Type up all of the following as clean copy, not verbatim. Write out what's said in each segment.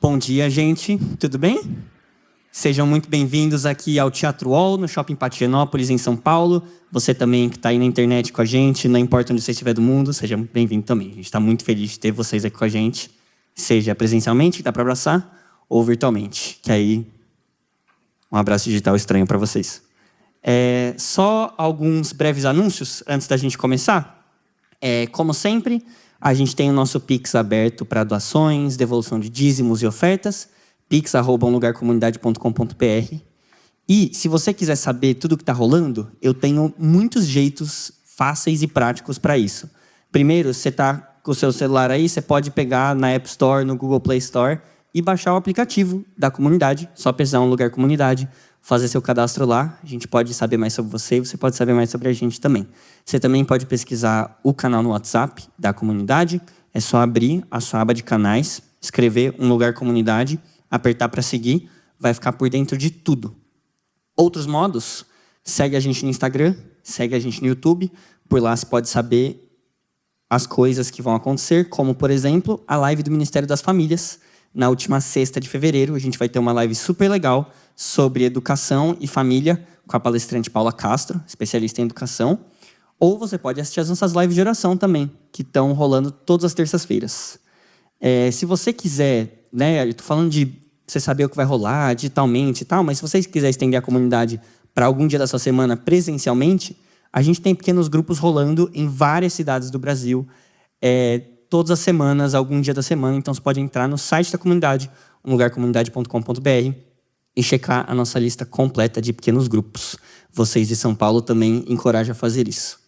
Bom dia, gente. Tudo bem? Sejam muito bem-vindos aqui ao Teatro UOL, no Shopping Patienópolis, em São Paulo. Você também que está aí na internet com a gente, não importa onde você estiver do mundo, seja muito bem-vindo também. A gente está muito feliz de ter vocês aqui com a gente, seja presencialmente, que dá para abraçar, ou virtualmente, que aí um abraço digital estranho para vocês. Só alguns breves anúncios antes da gente começar. Como sempre, a gente tem o nosso Pix aberto para doações, devolução de dízimos e ofertas, pix@umlugarcomunidade.com.br. E se você quiser saber tudo o que está rolando, eu tenho muitos jeitos fáceis e práticos para isso. Primeiro, você está com o seu celular aí, você pode pegar na App Store, no Google Play Store e baixar o aplicativo da comunidade, só pesquisar Um Lugar Comunidade, fazer seu cadastro lá, a gente pode saber mais sobre você e você pode saber mais sobre a gente também. Você também pode pesquisar o canal no WhatsApp da comunidade, é só abrir a sua aba de canais, escrever Um Lugar Comunidade, apertar para seguir, vai ficar por dentro de tudo. Outros modos, segue a gente no Instagram, segue a gente no YouTube, por lá você pode saber as coisas que vão acontecer, como, por exemplo, a live do Ministério das Famílias. Na última sexta de fevereiro, a gente vai ter uma live super legal sobre educação e família, com a palestrante Paula Castro, especialista em educação. Ou você pode assistir as nossas lives de oração também, que estão rolando todas as terças-feiras. Se você quiser, eu estou falando de você saber o que vai rolar digitalmente e tal, mas se você quiser estender a comunidade para algum dia da sua semana presencialmente, a gente tem pequenos grupos rolando em várias cidades do Brasil, todas as semanas, algum dia da semana. Então você pode entrar no site da comunidade, umlugarcomunidade.com.br, e checar a nossa lista completa de pequenos grupos. Vocês de São Paulo também encorajam a fazer isso.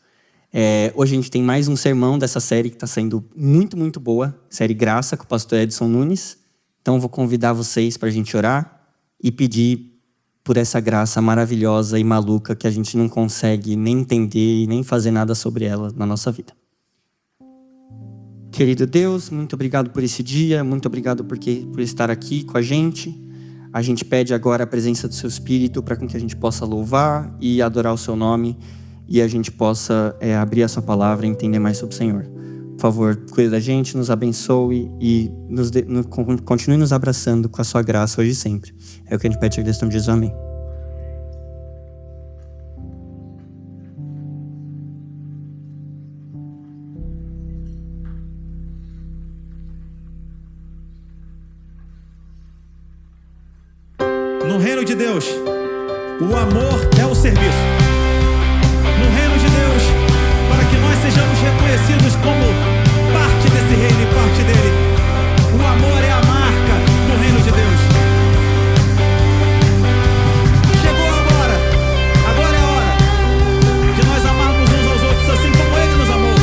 Hoje a gente tem mais um sermão dessa série que está sendo muito, muito boa, série Graça, com o pastor Edson Nunes. Então, vou convidar vocês para a gente orar e pedir por essa graça maravilhosa e maluca que a gente não consegue nem entender e nem fazer nada sobre ela na nossa vida. Querido Deus, muito obrigado por esse dia, muito obrigado por estar aqui com a gente. A gente pede agora a presença do Seu Espírito para que a gente possa louvar e adorar o Seu nome e a gente possa abrir a Sua palavra e entender mais sobre o Senhor. Por favor, cuide da gente, nos abençoe e continue nos abraçando com a sua graça hoje e sempre. É o que a gente pede em questão de Jesus, amém. No reino de Deus, o amor é o serviço. No reino de Deus, para que nós sejamos reconhecidos como parte desse reino e parte dele, o amor é a marca do reino de Deus. Chegou agora é a hora de nós amarmos uns aos outros assim como ele nos amou.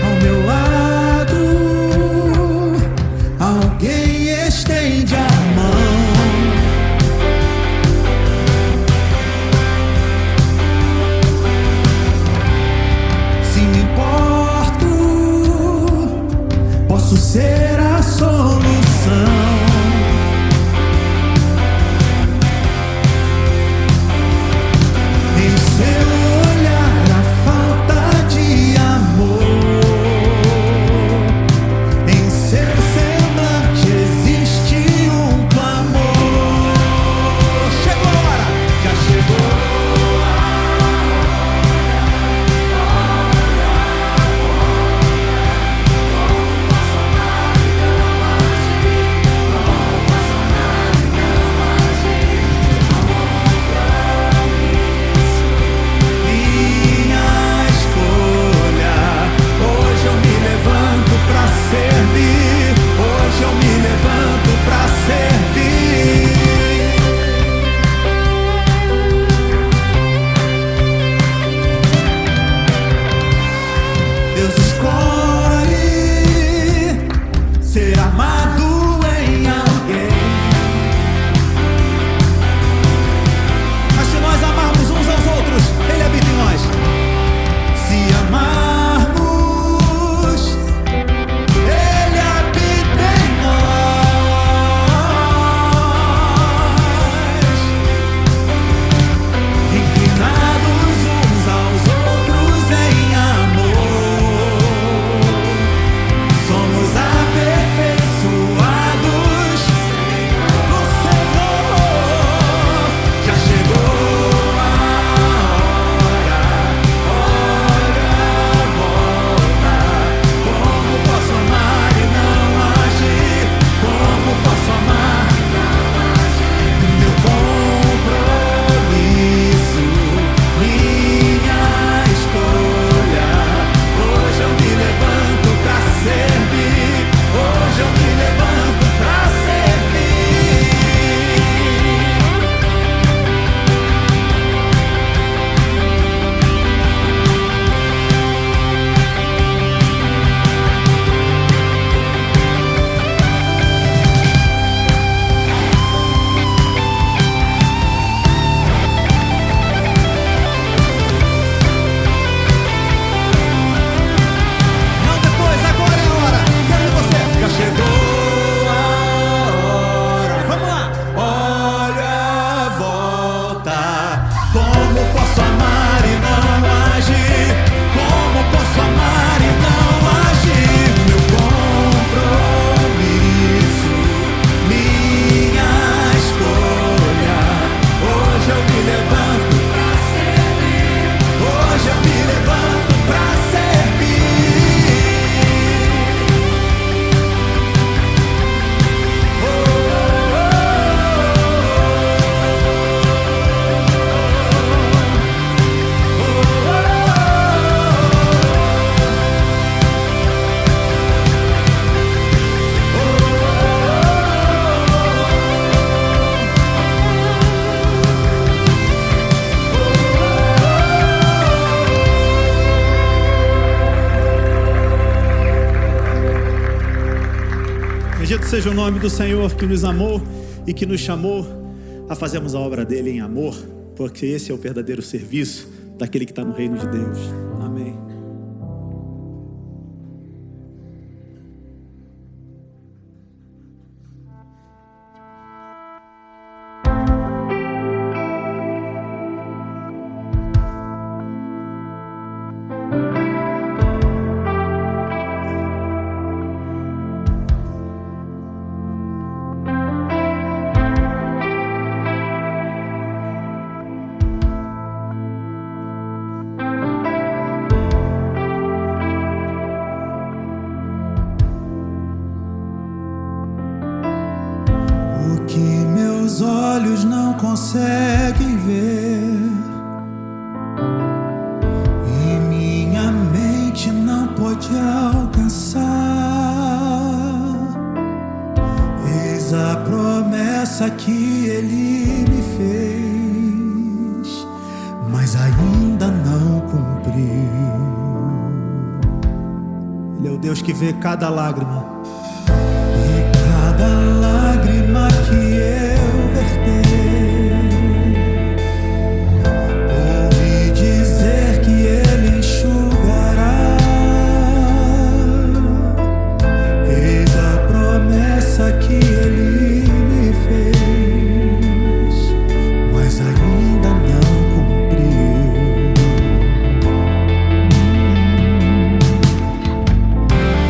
Ao meu lado, alguém estende a mão. seja o nome do Senhor que nos amou e que nos chamou a fazermos a obra dele em amor, porque esse é o verdadeiro serviço daquele que está no reino de Deus. Amém. O que meus olhos não conseguem ver e minha mente não pode alcançar, eis a promessa que Ele me fez, mas ainda não cumpriu. Ele é o Deus que vê cada lágrima. Cada lágrima que eu verter, ouvi dizer que Ele enxugará, eis a promessa que Ele me fez, mas ainda não cumpriu.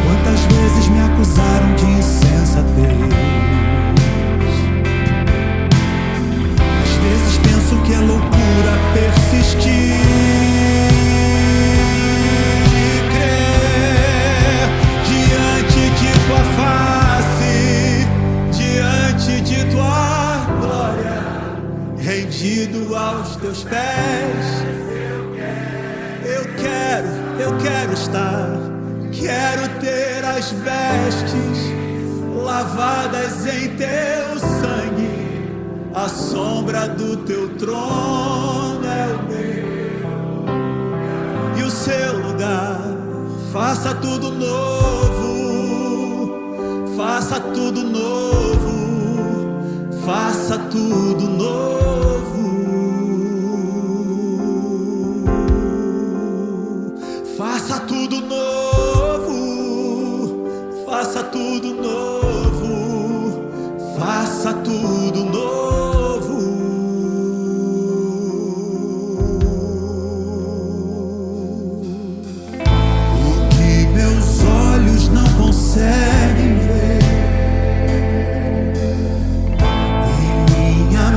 Quantas vezes me acusaram de insensatez, às vezes penso que é loucura persistir e crer diante de tua face, diante de tua glória, rendido aos teus pés. Eu quero estar, quero ter as vestes lavadas em teu sangue, a sombra do teu trono é o meu e o seu lugar. Faça tudo novo, faça tudo novo, faça tudo novo, faça tudo novo, faça tudo novo, faça tudo novo. O que meus olhos não conseguem ver e minha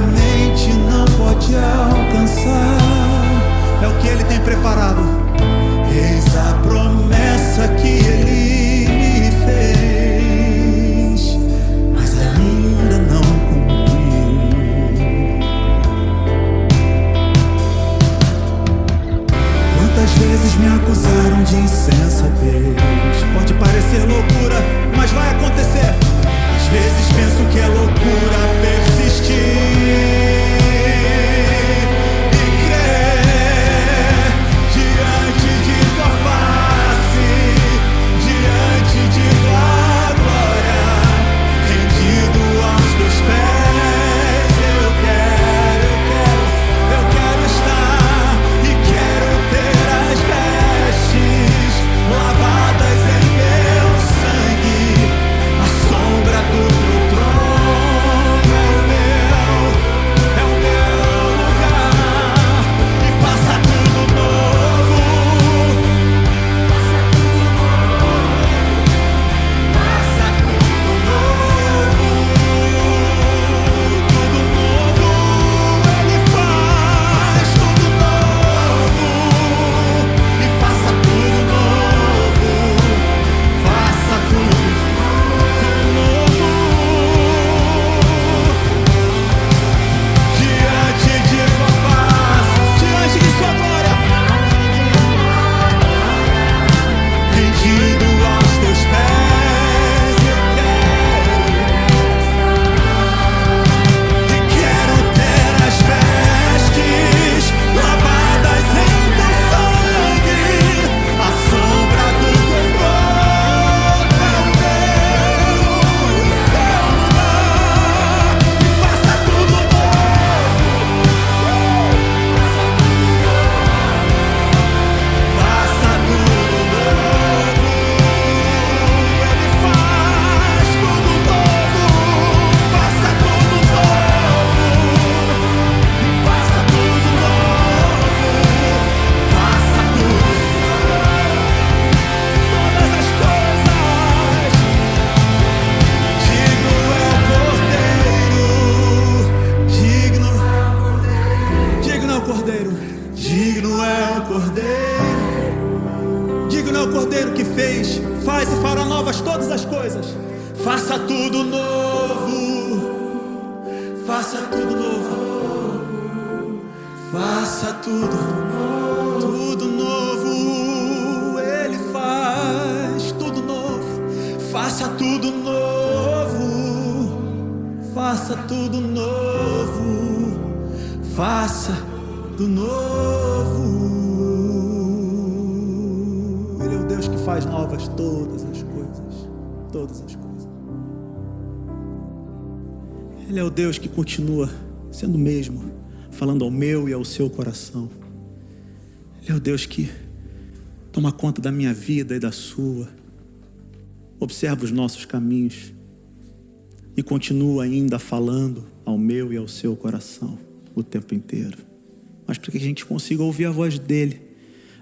coisas. Faça tudo novo, faça tudo novo, faça tudo novo. Ele faz tudo novo, faça tudo novo, faça tudo novo, faça do novo. Ele é o Deus que faz novas todas as coisas, todas as coisas. Ele é o Deus que continua sendo o mesmo, falando ao meu e ao seu coração. Ele é o Deus que toma conta da minha vida e da sua, observa os nossos caminhos e continua ainda falando ao meu e ao seu coração o tempo inteiro. Mas para que a gente consiga ouvir a voz dele,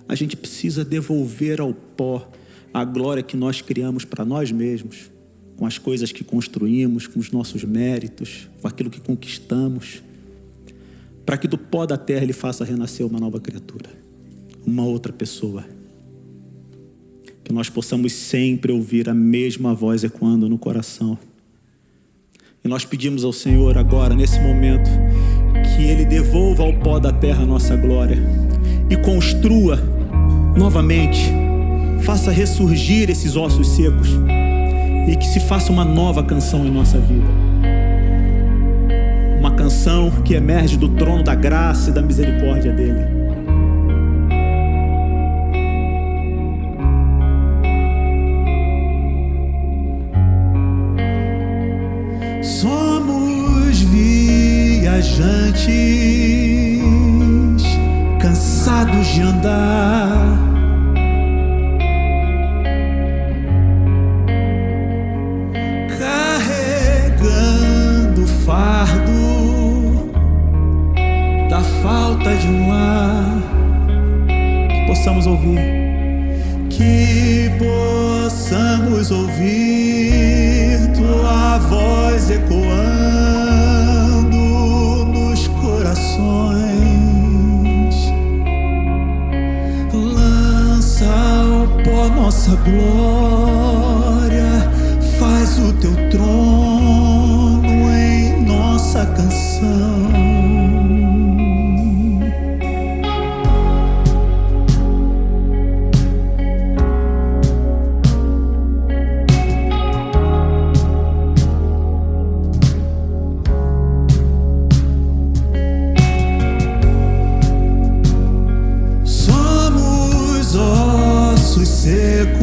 a gente precisa devolver ao pó a glória que nós criamos para nós mesmos, com as coisas que construímos, com os nossos méritos, com aquilo que conquistamos, para que do pó da terra ele faça renascer uma nova criatura, uma outra pessoa. Que nós possamos sempre ouvir a mesma voz ecoando no coração. E nós pedimos ao Senhor agora, nesse momento, que Ele devolva ao pó da terra a nossa glória e construa novamente, faça ressurgir esses ossos secos e que se faça uma nova canção em nossa vida. Uma canção que emerge do trono da graça e da misericórdia dEle. Somos viajantes, cansados de andar, carregando o fardo da falta de um lar. Que possamos ouvir, que possamos ouvir tua voz ecoando nos corações. Lança ao pó nossa glória, faz o teu trono em nossa canção. Secos,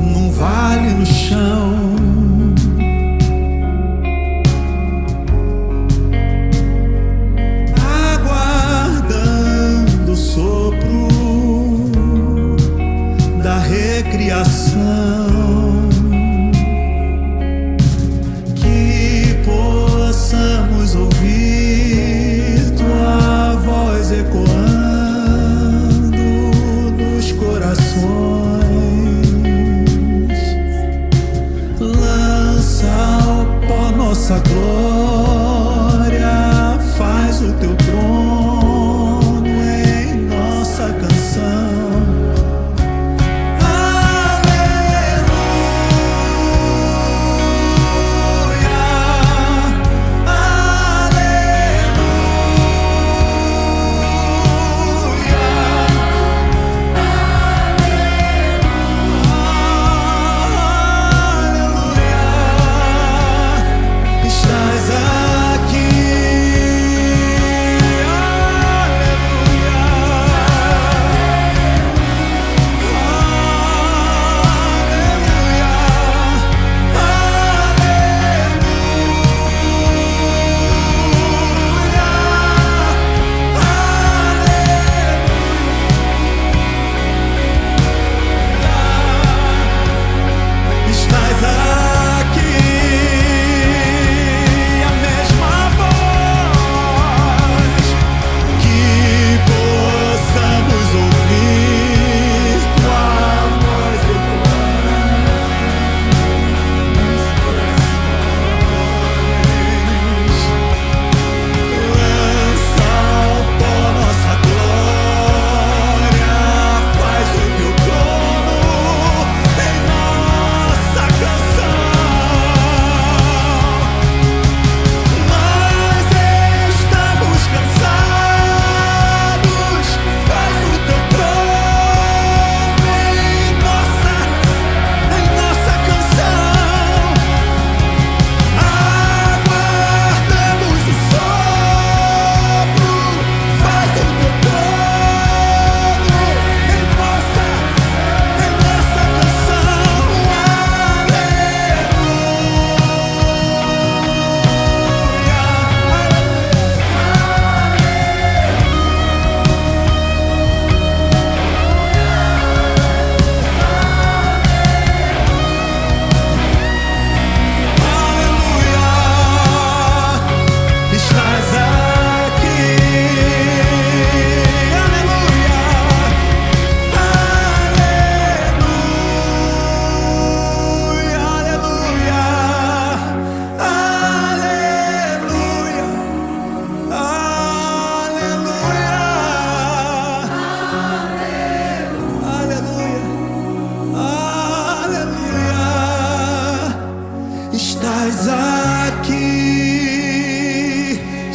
num vale no chão, aguardando o sopro da recriação. Que possamos ouvir tua voz ecoando coração.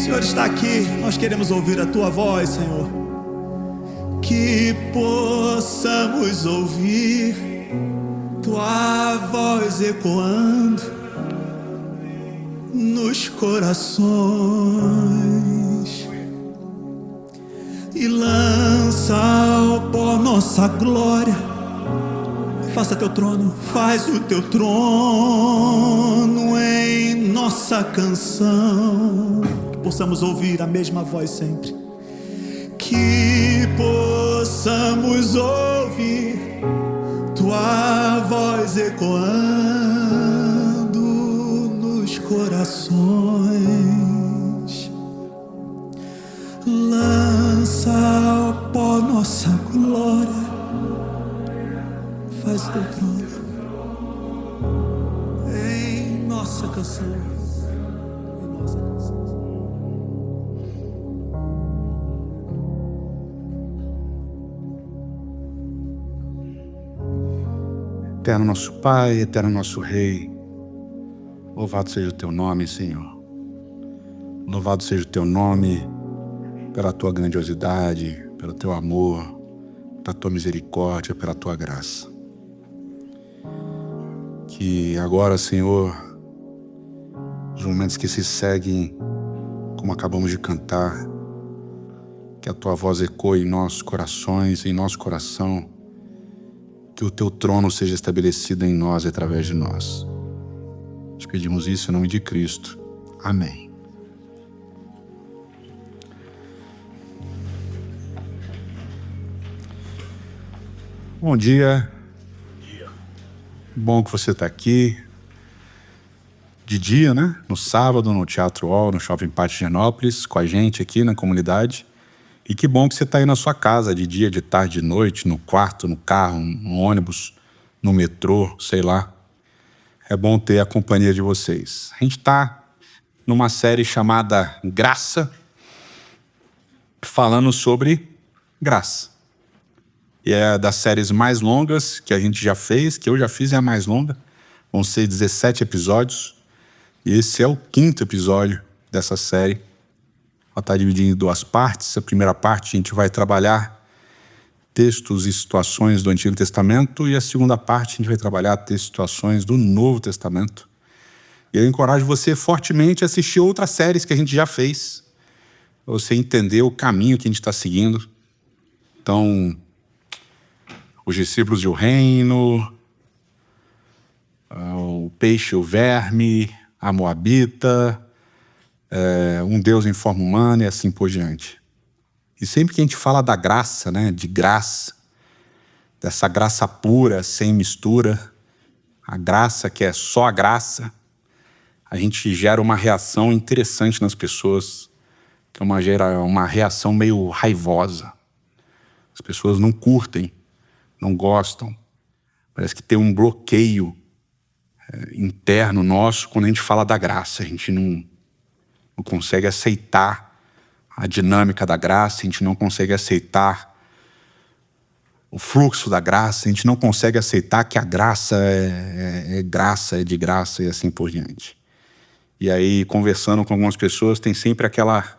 Senhor está aqui, nós queremos ouvir a Tua voz, Senhor. Que possamos ouvir Tua voz ecoando nos corações e lança ao pó nossa glória. Faça Teu trono, faz o Teu trono em nossa canção. Que possamos ouvir a mesma voz sempre. Que possamos ouvir Tua voz ecoando nos corações. Lança ao pó nossa glória. Faz Teu trono em nossa canção. Em nossa canção. Eterno nosso Pai, eterno nosso Rei, louvado seja o Teu nome, Senhor. Louvado seja o Teu nome pela Tua grandiosidade, pelo Teu amor, pela Tua misericórdia, pela Tua graça. Que agora, Senhor, os momentos que se seguem, como acabamos de cantar, que a Tua voz ecoe em nossos corações, em nosso coração, que o Teu trono seja estabelecido em nós e através de nós. Te pedimos isso em nome de Cristo. Amém. Bom dia. Bom que você está aqui. De dia, né? No sábado, no Teatro All, no Shopping Pátio de Higienópolis, com a gente aqui na comunidade. E que bom que você está aí na sua casa, de dia, de tarde, de noite, no quarto, no carro, no ônibus, no metrô, sei lá. É bom ter a companhia de vocês. A gente está numa série chamada Graça, falando sobre graça. E é das séries mais longas que a gente já fez, que eu já fiz, é a mais longa. Vão ser 17 episódios. E esse é o 5º episódio dessa série. Ela está dividida em 2 partes. A primeira parte a gente vai trabalhar textos e situações do Antigo Testamento, e a segunda parte a gente vai trabalhar textos e situações do Novo Testamento. E eu encorajo você fortemente a assistir outras séries que a gente já fez, para você entender o caminho que a gente está seguindo. Então, os discípulos e o reino, o peixe e o verme, a moabita, um Deus em forma humana e assim por diante. E sempre que a gente fala da graça, né, de graça, dessa graça pura, sem mistura, a graça que é só a graça, a gente gera uma reação interessante nas pessoas, que gera uma reação meio raivosa. As pessoas não curtem, não gostam. Parece que tem um bloqueio interno nosso quando a gente fala da graça. A gente não consegue aceitar a dinâmica da graça, a gente não consegue aceitar o fluxo da graça, a gente não consegue aceitar que a graça é graça, é de graça e assim por diante. E aí, conversando com algumas pessoas, tem sempre aquela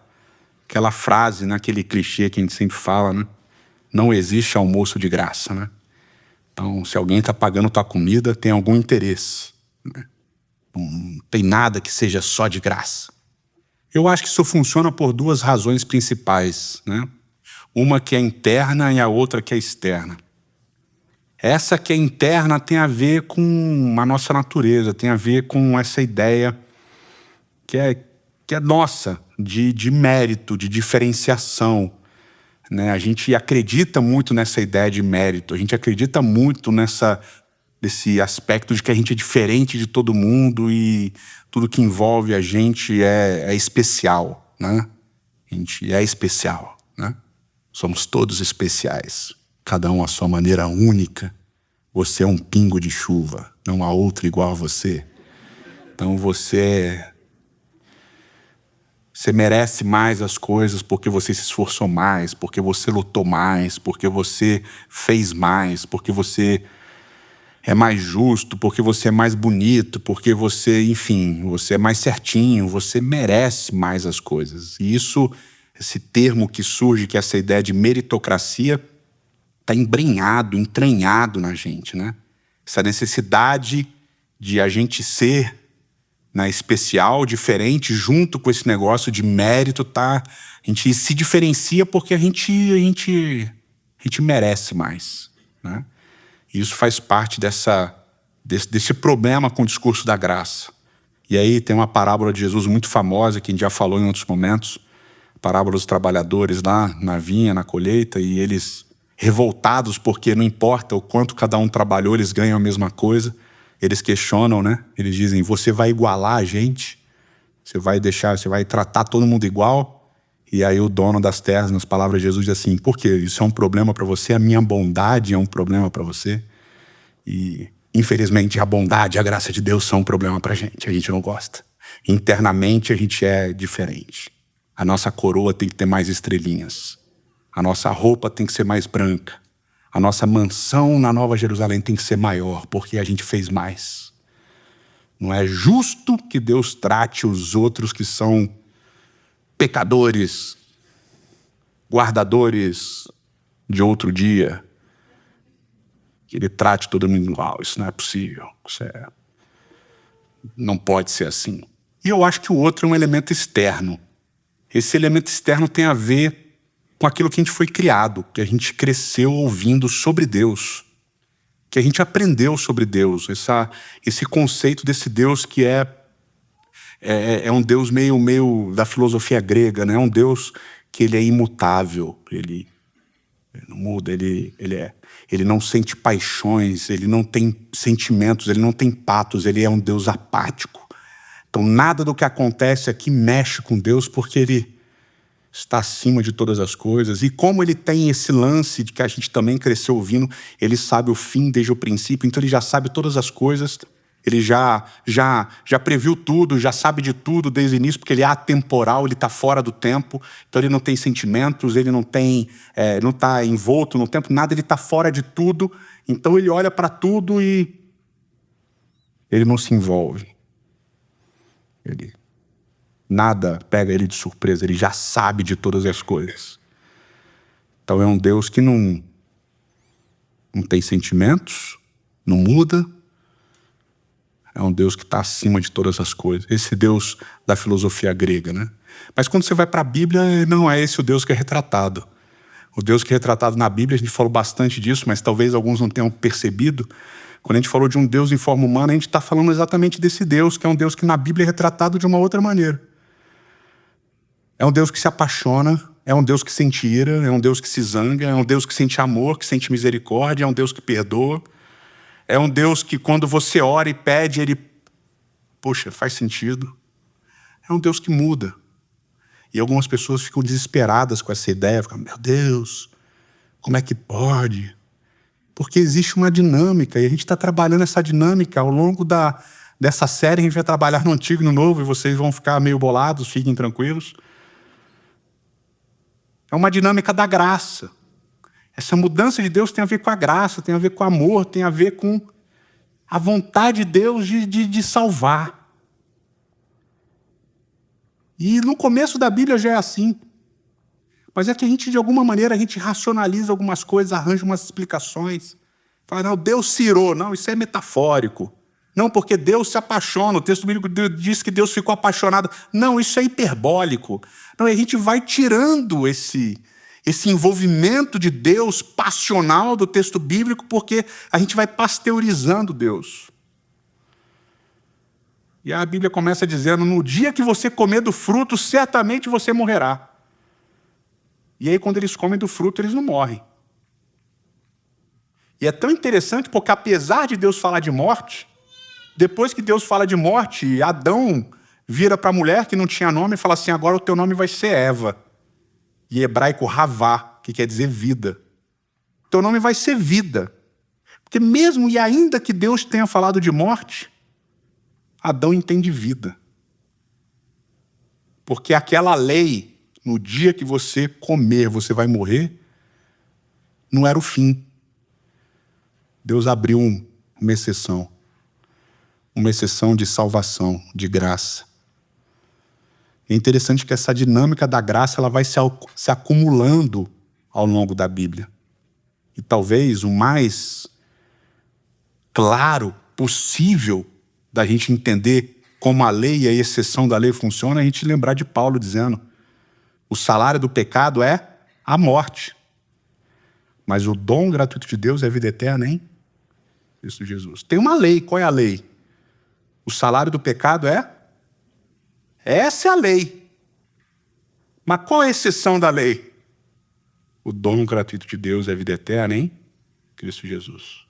frase, né, aquele clichê que a gente sempre fala, né? Não existe almoço de graça, né? Então, se alguém está pagando tua comida, tem algum interesse, né? Não tem nada que seja só de graça. Eu acho que isso funciona por 2 razões principais, né? Uma que é interna e a outra que é externa. Essa que é interna tem a ver com a nossa natureza, tem a ver com essa ideia que é nossa, de mérito, de diferenciação, né? A gente acredita muito nessa ideia de mérito, a gente acredita muito desse aspecto de que a gente é diferente de todo mundo e tudo que envolve a gente é especial, né? A gente é especial, né? Somos todos especiais, cada um à sua maneira única. Você é um pingo de chuva, não há outro igual a você. Então você merece mais as coisas porque você se esforçou mais, porque você lutou mais, porque você fez mais, porque você é mais justo, porque você é mais bonito, porque você, enfim, você é mais certinho, você merece mais as coisas. E isso, esse termo que surge, que é essa ideia de meritocracia, está embrenhado, entranhado na gente, né? Essa necessidade de a gente ser, né, especial, diferente, junto com esse negócio de mérito, tá? A gente se diferencia porque a gente merece mais, né? E isso faz parte desse problema com o discurso da graça. E aí tem uma parábola de Jesus muito famosa, que a gente já falou em outros momentos, a parábola dos trabalhadores lá na vinha, na colheita, e eles revoltados porque não importa o quanto cada um trabalhou, eles ganham a mesma coisa. Eles questionam, né? Eles dizem, você vai igualar a gente? Você vai tratar todo mundo igual? E aí o dono das terras, nas palavras de Jesus, diz assim, por quê? Isso é um problema para você? A minha bondade é um problema para você? E, infelizmente, a bondade e a graça de Deus são um problema para a gente não gosta. Internamente, a gente é diferente. A nossa coroa tem que ter mais estrelinhas. A nossa roupa tem que ser mais branca. A nossa mansão na Nova Jerusalém tem que ser maior, porque a gente fez mais. Não é justo que Deus trate os outros que são pecadores, guardadores de outro dia, que Ele trate todo mundo igual. Isso não é possível. Não pode ser assim. E eu acho que o outro é um elemento externo. Esse elemento externo tem a ver com aquilo que a gente foi criado, que a gente cresceu ouvindo sobre Deus, que a gente aprendeu sobre Deus, esse conceito desse Deus que é um Deus meio da filosofia grega, né? É um Deus que ele é imutável, ele não muda, ele não sente paixões, ele não tem sentimentos, ele não tem patos, ele é um Deus apático. Então nada do que acontece aqui mexe com Deus, porque ele está acima de todas as coisas. E como ele tem esse lance de que a gente também cresceu ouvindo, ele sabe o fim desde o princípio, então ele já sabe todas as coisas, ele já previu tudo, já sabe de tudo desde o início, porque ele é atemporal, ele está fora do tempo, então ele não tem sentimentos, ele não está envolto no tempo, nada, ele está fora de tudo, então ele olha para tudo e ele não se envolve. Nada pega ele de surpresa, ele já sabe de todas as coisas. Então é um Deus que não tem sentimentos, não muda. É um Deus que está acima de todas as coisas. Esse Deus da filosofia grega, né? Mas quando você vai para a Bíblia, não é esse o Deus que é retratado. O Deus que é retratado na Bíblia, a gente falou bastante disso, mas talvez alguns não tenham percebido. Quando a gente falou de um Deus em forma humana, a gente está falando exatamente desse Deus, que é um Deus que na Bíblia é retratado de uma outra maneira. É um Deus que se apaixona, é um Deus que sente ira, é um Deus que se zanga, é um Deus que sente amor, que sente misericórdia, é um Deus que perdoa. É um Deus que quando você ora e pede, ele, poxa, faz sentido. É um Deus que muda. E algumas pessoas ficam desesperadas com essa ideia, ficam, meu Deus, como é que pode? Porque existe uma dinâmica, e a gente está trabalhando essa dinâmica ao longo dessa série, a gente vai trabalhar no Antigo e no Novo, e vocês vão ficar meio bolados, fiquem tranquilos. É uma dinâmica da graça. Essa mudança de Deus tem a ver com a graça, tem a ver com o amor, tem a ver com a vontade de Deus de salvar. E no começo da Bíblia já é assim. Mas é que a gente, de alguma maneira, a gente racionaliza algumas coisas, arranja umas explicações. Fala, não, Deus se irou. Não, isso é metafórico. Não, porque Deus se apaixona. O texto bíblico diz que Deus ficou apaixonado. Não, isso é hiperbólico. Não, e a gente vai tirando esse envolvimento de Deus passional do texto bíblico, porque a gente vai pasteurizando Deus. E a Bíblia começa dizendo, no dia que você comer do fruto, certamente você morrerá. E aí, quando eles comem do fruto, eles não morrem. E é tão interessante, porque apesar de Deus falar de morte, depois que Deus fala de morte, Adão vira para a mulher que não tinha nome e fala assim, agora o teu nome vai ser Eva. Em hebraico, Havá, que quer dizer vida. Teu nome vai ser vida. Porque mesmo e ainda que Deus tenha falado de morte, Adão entende vida. Porque aquela lei, no dia que você comer, você vai morrer, não era o fim. Deus abriu um uma exceção. Uma exceção de salvação, de graça. É interessante que essa dinâmica da graça ela vai se acumulando ao longo da Bíblia. E talvez o mais claro possível da gente entender como a lei e a exceção da lei funcionam é a gente lembrar de Paulo dizendo: o salário do pecado é a morte. Mas o dom gratuito de Deus é a vida eterna em Cristo Jesus. Tem uma lei. Qual é a lei? O salário do pecado é? Essa é a lei. Mas qual é a exceção da lei? O dom gratuito de Deus é a vida eterna em Cristo Jesus.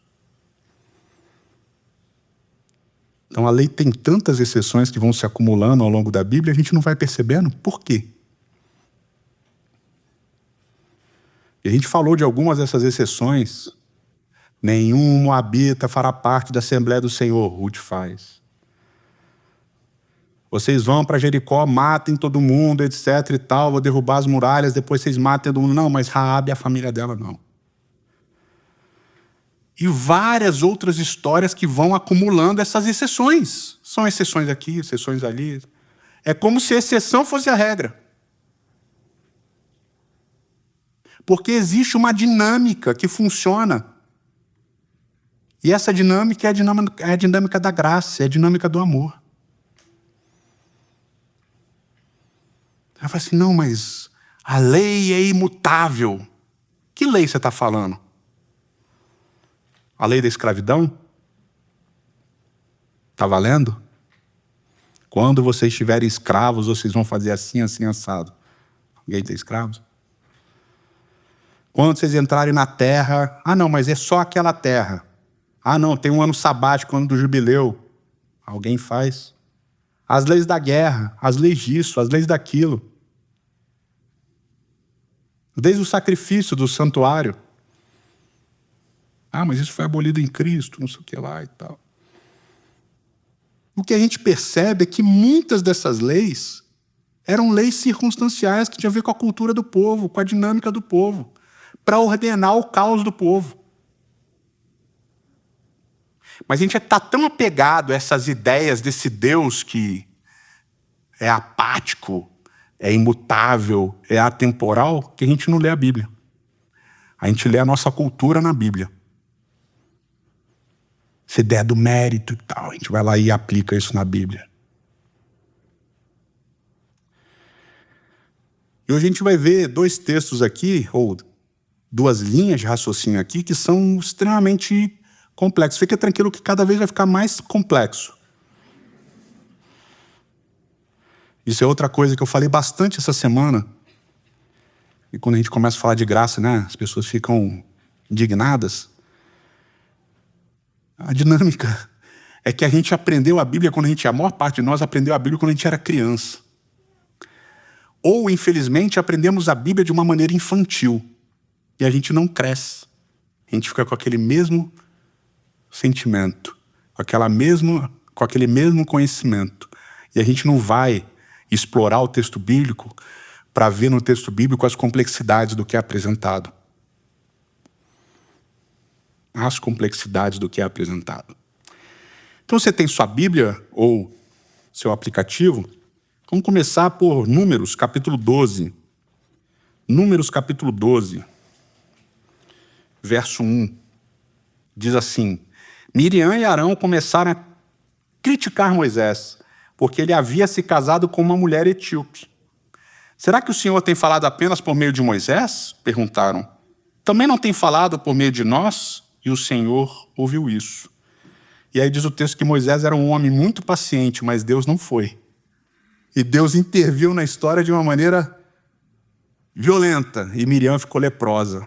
Então a lei tem tantas exceções que vão se acumulando ao longo da Bíblia, a gente não vai percebendo. Por quê? E a gente falou de algumas dessas exceções. Nenhum moabita fará parte da Assembleia do Senhor. Ruth faz. Vocês vão para Jericó, matem todo mundo, etc e tal, vou derrubar as muralhas, depois vocês matem todo mundo. Não, mas Raabe e a família dela não. E várias outras histórias que vão acumulando essas exceções. São exceções aqui, exceções ali. É como se a exceção fosse a regra. Porque existe uma dinâmica que funciona. E essa dinâmica é a dinâmica da graça, é a dinâmica do amor. Ela fala assim, não, mas a lei é imutável. Que lei você está falando? A lei da escravidão? Está valendo? Quando vocês estiverem escravos, vocês vão fazer assim, assim, assado. Alguém tem escravos? Quando vocês entrarem na terra, não, mas é só aquela terra. Não, tem um ano sabático, ano do jubileu. Alguém faz. As leis da guerra, as leis disso, as leis daquilo. Desde o sacrifício do santuário. Mas isso foi abolido em Cristo, não sei o que lá e tal. O que a gente percebe é que muitas dessas leis eram leis circunstanciais que tinham a ver com a cultura do povo, com a dinâmica do povo, para ordenar o caos do povo. Mas a gente está tão apegado a essas ideias desse Deus que é apático, é imutável, é atemporal, que a gente não lê a Bíblia. A gente lê a nossa cultura na Bíblia. Essa ideia do mérito e tal, a gente vai lá e aplica isso na Bíblia. E hoje a gente vai ver dois textos aqui, ou duas linhas de raciocínio aqui, que são extremamente complexos. Fica tranquilo que cada vez vai ficar mais complexo. Isso é outra coisa que eu falei bastante essa semana. E quando a gente começa a falar de graça, né, as pessoas ficam indignadas. A dinâmica é que a gente aprendeu a Bíblia a maior parte de nós aprendeu a Bíblia quando a gente era criança. Ou, infelizmente, aprendemos a Bíblia de uma maneira infantil. E a gente não cresce. A gente fica com aquele mesmo sentimento, com aquele mesmo conhecimento. E a gente não vai explorar o texto bíblico para ver no texto bíblico as complexidades do que é apresentado. As complexidades do que é apresentado. Então você tem sua Bíblia ou seu aplicativo. Vamos começar por Números, capítulo 12. Números, capítulo 12, verso 1. Diz assim: Miriam e Arão começaram a criticar Moisés, porque ele havia se casado com uma mulher etíope. Será que o Senhor tem falado apenas por meio de Moisés? Perguntaram. Também não tem falado por meio de nós? E o Senhor ouviu isso. E aí diz o texto que Moisés era um homem muito paciente, mas Deus não foi. E Deus interviu na história de uma maneira violenta. E Miriam ficou leprosa.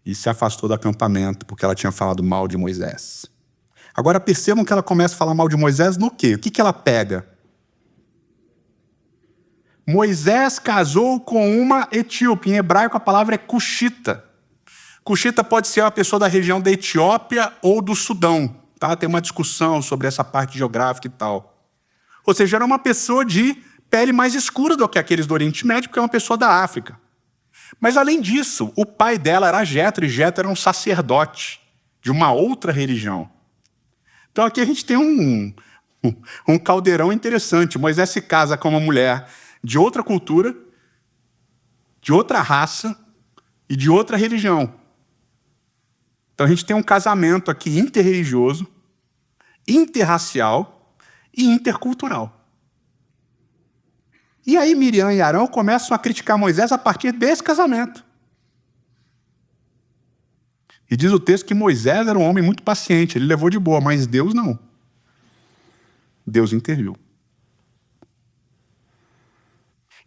E se afastou do acampamento, porque ela tinha falado mal de Moisés. Agora percebam que ela começa a falar mal de Moisés no quê? O que ela pega? Moisés casou com uma etíope. Em hebraico a palavra é cuxita. Cuxita pode ser uma pessoa da região da Etiópia ou do Sudão. Tá? Tem uma discussão sobre essa parte geográfica e tal. Ou seja, era uma pessoa de pele mais escura do que aqueles do Oriente Médio, porque é uma pessoa da África. Mas, além disso, o pai dela era Jetro, e Jetro era um sacerdote de uma outra religião. Então aqui a gente tem um caldeirão interessante. Moisés se casa com uma mulher de outra cultura, de outra raça e de outra religião. Então a gente tem um casamento aqui interreligioso, interracial e intercultural. E aí Miriam e Arão começam a criticar Moisés a partir desse casamento. E diz o texto que Moisés era um homem muito paciente, ele levou de boa, mas Deus não. Deus interviu.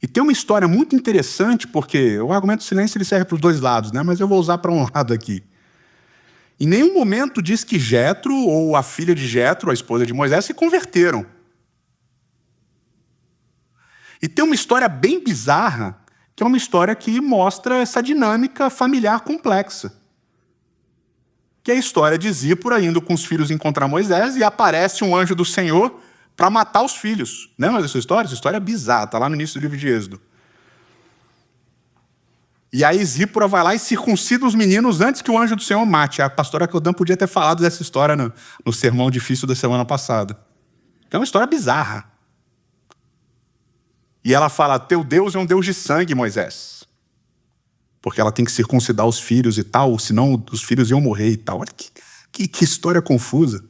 E tem uma história muito interessante, porque o argumento do silêncio ele serve para os dois lados, né? Mas eu vou usar para um lado aqui. Em nenhum momento diz que Jetro ou a filha de Jetro, a esposa de Moisés, se converteram. E tem uma história bem bizarra, que é uma história que mostra essa dinâmica familiar complexa. Que é a história de Zípora indo com os filhos encontrar Moisés e aparece um anjo do Senhor para matar os filhos. Lembra dessa história? Essa história é bizarra, está lá no início do livro de Êxodo. E aí Zípora vai lá e circuncida os meninos antes que o anjo do Senhor mate. A pastora Codã podia ter falado dessa história no sermão difícil da semana passada. É uma história bizarra. E ela fala, teu Deus é um Deus de sangue, Moisés. Porque ela tem que circuncidar os filhos e tal, senão os filhos iam morrer e tal. Olha que história confusa.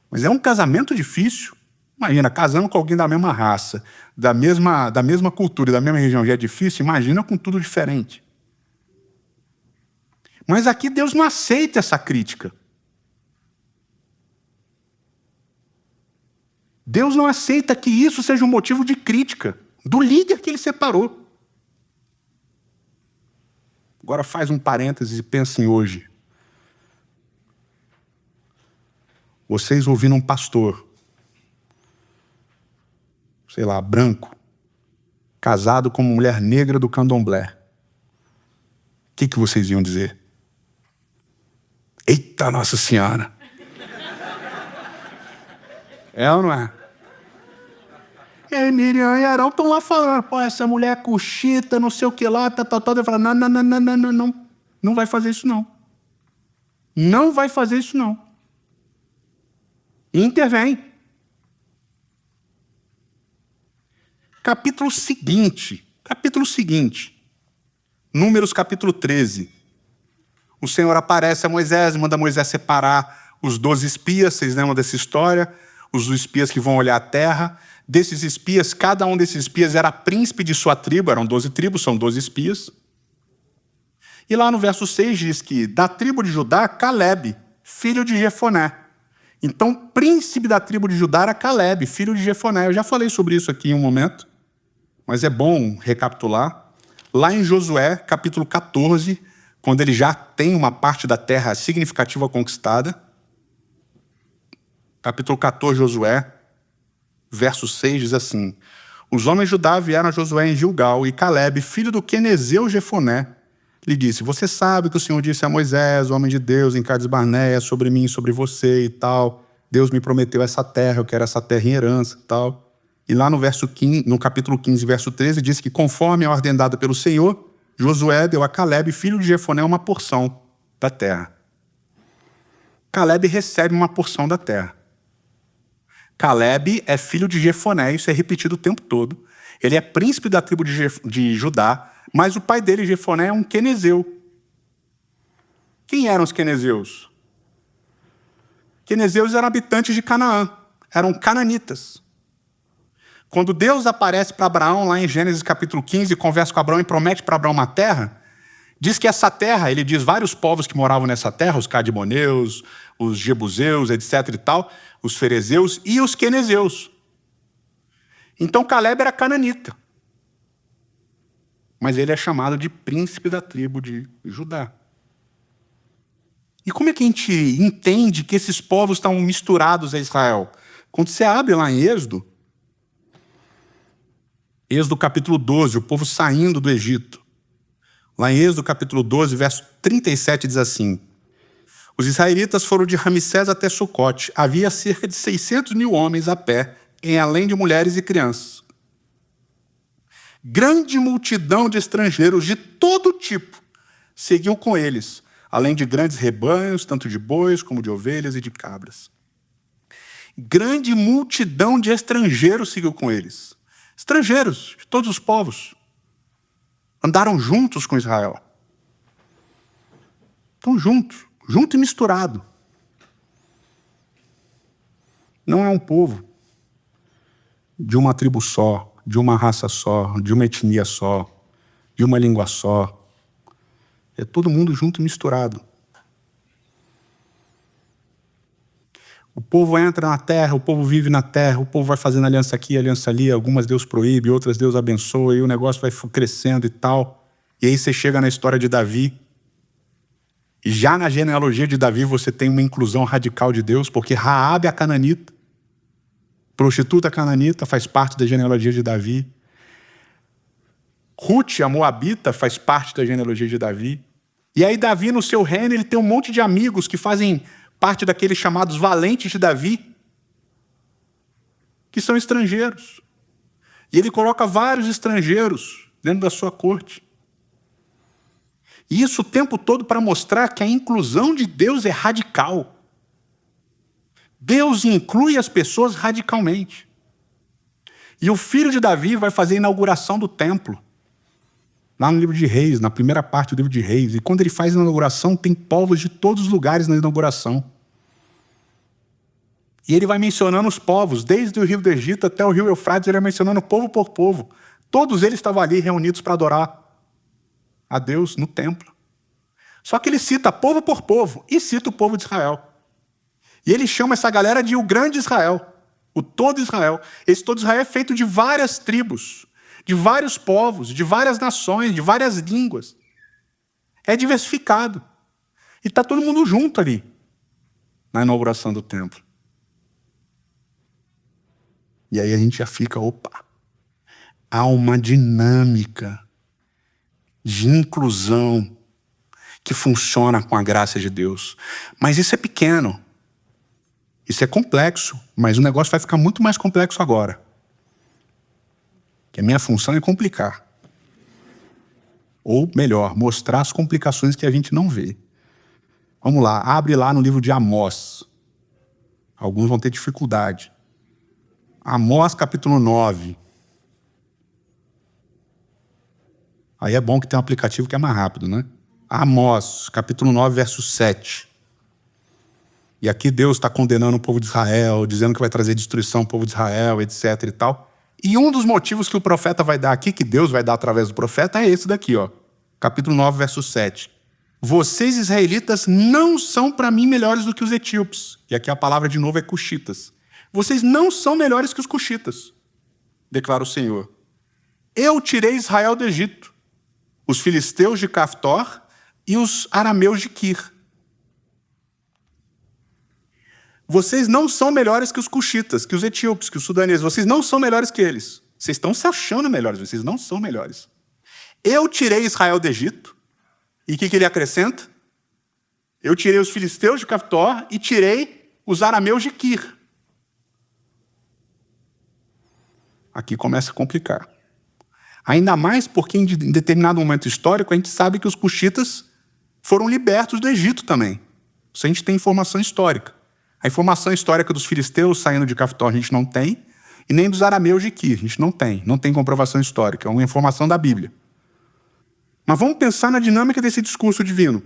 Mas é um casamento difícil. Imagina, casando com alguém da mesma raça, da mesma cultura, da mesma região, já é difícil, imagina com tudo diferente. Mas aqui Deus não aceita essa crítica. Deus não aceita que isso seja um motivo de crítica do líder que ele separou. Agora faz um parênteses e pensa em hoje. Vocês ouvindo um pastor, sei lá, branco, casado com uma mulher negra do candomblé. O que vocês iam dizer? Eita Nossa Senhora! É ou não é? E aí Miriam e Arão estão lá falando, pô, essa mulher é cuxita, não sei o que lá, tal. Ele fala, não vai fazer isso não. Não vai fazer isso não. E intervém. Capítulo seguinte, Números capítulo 13. O Senhor aparece a Moisés, manda Moisés separar os 12 espias, vocês lembram dessa história? Os espias que vão olhar a terra. Desses espias, cada um desses espias era príncipe de sua tribo, eram 12 tribos, são 12 espias. E lá no verso 6 diz que da tribo de Judá, Calebe, filho de Jefoné. Então, príncipe da tribo de Judá era Calebe, filho de Jefoné. Eu já falei sobre isso aqui em um momento, mas é bom recapitular. Lá em Josué, capítulo 14, quando ele já tem uma parte da terra significativa conquistada, capítulo 14, Josué, verso 6 diz assim, os homens de Judá vieram a Josué em Gilgal, e Calebe, filho do quenezeu Jefoné, lhe disse, você sabe que o Senhor disse a Moisés, o homem de Deus, em Cades Barneia, sobre mim, sobre você e tal. Deus me prometeu essa terra, eu quero essa terra em herança e tal. E lá no capítulo 15, verso 13, diz que conforme a ordem dada pelo Senhor, Josué deu a Calebe, filho de Jefoné, uma porção da terra. Calebe recebe uma porção da terra. Calebe é filho de Jefoné, isso é repetido o tempo todo. Ele é príncipe da tribo de Judá, mas o pai dele, Jefoné, é um quenezeu. Quem eram os quenezeus? Quenezeus eram habitantes de Canaã, eram cananitas. Quando Deus aparece para Abraão, lá em Gênesis capítulo 15, conversa com Abraão e promete para Abraão uma terra, diz que essa terra, ele diz vários povos que moravam nessa terra, os cadimoneus, os jebuseus, etc. e tal, os ferezeus e os quenezeus. Então Calebe era cananita. Mas ele é chamado de príncipe da tribo de Judá. E como é que a gente entende que esses povos estão misturados a Israel? Quando você abre lá em Êxodo capítulo 12, o povo saindo do Egito. Lá em Êxodo capítulo 12, verso 37 diz assim, os israelitas foram de Ramsés até Sucote. Havia cerca de 600 mil homens a pé, em além de mulheres e crianças. Grande multidão de estrangeiros de todo tipo seguiam com eles, além de grandes rebanhos, tanto de bois como de ovelhas e de cabras. grande multidão de estrangeiros seguiu com eles. Estrangeiros de todos os povos. Andaram juntos com Israel. Estão juntos, junto e misturado. Não é um povo de uma tribo só, de uma raça só, de uma etnia só, de uma língua só. É todo mundo junto e misturado. O povo entra na terra, o povo vive na terra, o povo vai fazendo aliança aqui, aliança ali, algumas Deus proíbe, outras Deus abençoa, e o negócio vai crescendo e tal. E aí você chega na história de Davi, e já na genealogia de Davi você tem uma inclusão radical de Deus, porque Raabe a cananita, prostituta cananita, faz parte da genealogia de Davi. Ruth, a moabita, faz parte da genealogia de Davi. E aí Davi, no seu reino, ele tem um monte de amigos que fazem parte daqueles chamados valentes de Davi, que são estrangeiros. E ele coloca vários estrangeiros dentro da sua corte. E isso o tempo todo para mostrar que a inclusão de Deus é radical. Deus inclui as pessoas radicalmente. E o filho de Davi vai fazer a inauguração do templo. Lá no livro de Reis, na primeira parte do livro de Reis. E quando ele faz a inauguração, tem povos de todos os lugares na inauguração. E ele vai mencionando os povos, desde o rio do Egito até o rio Eufrates, ele vai mencionando povo por povo. Todos eles estavam ali reunidos para adorar a Deus no templo. Só que ele cita povo por povo e cita o povo de Israel. E ele chama essa galera de o grande Israel, o todo Israel. Esse todo Israel é feito de várias tribos, de vários povos, de várias nações, de várias línguas. É diversificado. E está todo mundo junto ali, na inauguração do templo. E aí a gente já fica, opa, há uma dinâmica de inclusão que funciona com a graça de Deus. Mas isso é pequeno. Isso é complexo, mas o negócio vai ficar muito mais complexo agora. Que a minha função é complicar. Ou, melhor, mostrar as complicações que a gente não vê. Vamos lá, abre lá no livro de Amós. Alguns vão ter dificuldade. Amós, capítulo 9. Aí é bom que tem um aplicativo que é mais rápido, né? Amós, capítulo 9, verso 7. E aqui Deus está condenando o povo de Israel, dizendo que vai trazer destruição ao povo de Israel, etc. e tal. E um dos motivos que o profeta vai dar aqui, que Deus vai dar através do profeta, é esse daqui, ó. Capítulo 9, verso 7. Vocês, israelitas, não são para mim melhores do que os etíopes. E aqui a palavra de novo é cuxitas. Vocês não são melhores que os cuxitas, declara o Senhor. Eu tirei Israel do Egito, os filisteus de Caftor e os arameus de Quir. Vocês não são melhores que os cuxitas, que os etíopes, que os sudaneses. Vocês não são melhores que eles. Vocês estão se achando melhores, vocês não são melhores. Eu tirei Israel do Egito. E o que ele acrescenta? Eu tirei os filisteus de Caftor e tirei os arameus de Quir. Aqui começa a complicar. Ainda mais porque em determinado momento histórico a gente sabe que os cuxitas foram libertos do Egito também. Isso a gente tem informação histórica. A informação histórica dos filisteus saindo de Caftor a gente não tem, e nem dos arameus de Quir a gente não tem comprovação histórica, é uma informação da Bíblia. Mas vamos pensar na dinâmica desse discurso divino.